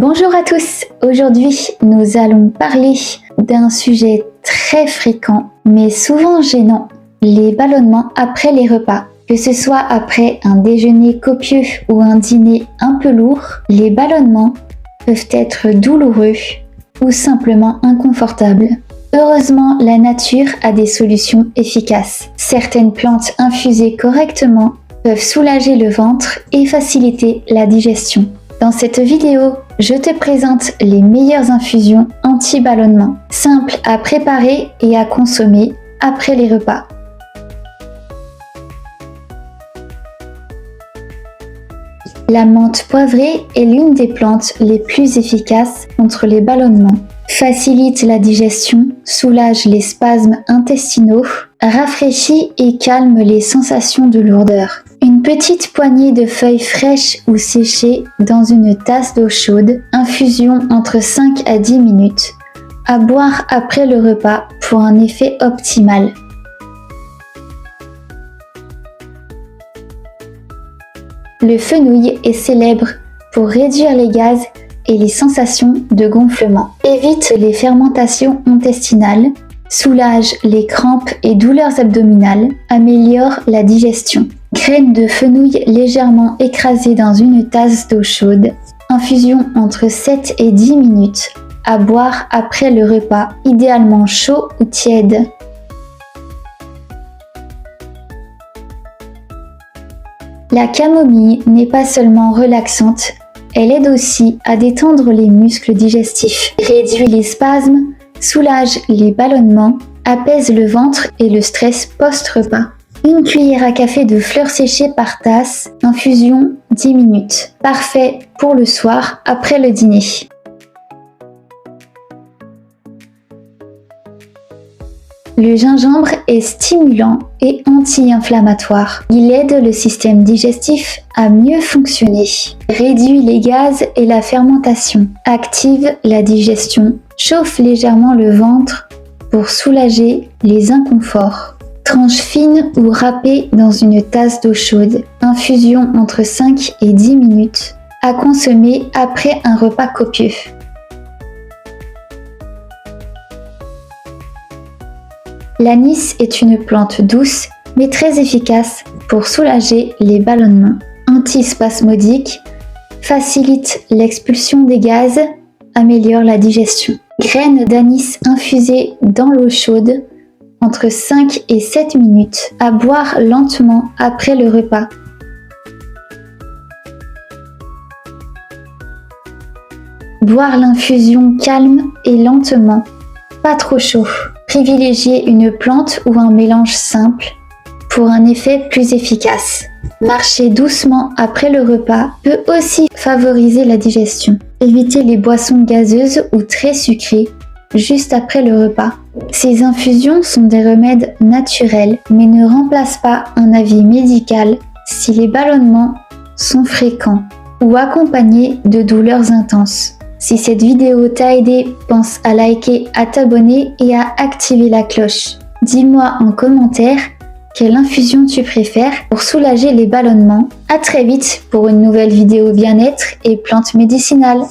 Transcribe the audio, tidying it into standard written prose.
Bonjour à tous, aujourd'hui nous allons parler d'un sujet très fréquent mais souvent gênant, les ballonnements après les repas. Que ce soit après un déjeuner copieux ou un dîner un peu lourd, les ballonnements peuvent être douloureux ou simplement inconfortables. Heureusement, la nature a des solutions efficaces. Certaines plantes infusées correctement peuvent soulager le ventre et faciliter la digestion. Dans cette vidéo, je te présente les meilleures infusions anti-ballonnement, simples à préparer et à consommer après les repas. La menthe poivrée est l'une des plantes les plus efficaces contre les ballonnements. Facilite la digestion, soulage les spasmes intestinaux, rafraîchit et calme les sensations de lourdeur. Une petite poignée de feuilles fraîches ou séchées dans une tasse d'eau chaude, infusion entre 5 à 10 minutes, à boire après le repas pour un effet optimal. Le fenouil est célèbre pour réduire les gaz et les sensations de gonflement. Évite les fermentations intestinales, soulage les crampes et douleurs abdominales, améliore la digestion. Graines de fenouil légèrement écrasées dans une tasse d'eau chaude, infusion entre 7 et 10 minutes, à boire après le repas, idéalement chaud ou tiède. La camomille n'est pas seulement relaxante, elle aide aussi à détendre les muscles digestifs, réduit les spasmes, soulage les ballonnements, apaise le ventre et le stress post-repas. Une cuillère à café de fleurs séchées par tasse, infusion 10 minutes. Parfait pour le soir après le dîner. Le gingembre est stimulant et anti-inflammatoire. Il aide le système digestif à mieux fonctionner, réduit les gaz et la fermentation, active la digestion, chauffe légèrement le ventre pour soulager les inconforts. Tranche fine ou râpée dans une tasse d'eau chaude, infusion entre 5 et 10 minutes, à consommer après un repas copieux. L'anis est une plante douce mais très efficace pour soulager les ballonnements. Antispasmodique, facilite l'expulsion des gaz, améliore la digestion. Graines d'anis infusées dans l'eau chaude entre 5 et 7 minutes, à boire lentement après le repas. Boire l'infusion calme et lentement, pas trop chaud. Privilégiez une plante ou un mélange simple pour un effet plus efficace. Marcher doucement après le repas peut aussi favoriser la digestion. Évitez les boissons gazeuses ou très sucrées juste après le repas. Ces infusions sont des remèdes naturels mais ne remplacent pas un avis médical si les ballonnements sont fréquents ou accompagnés de douleurs intenses. Si cette vidéo t'a aidé, pense à liker, à t'abonner et à activer la cloche. Dis-moi en commentaire quelle infusion tu préfères pour soulager les ballonnements. À très vite pour une nouvelle vidéo bien-être et plantes médicinales.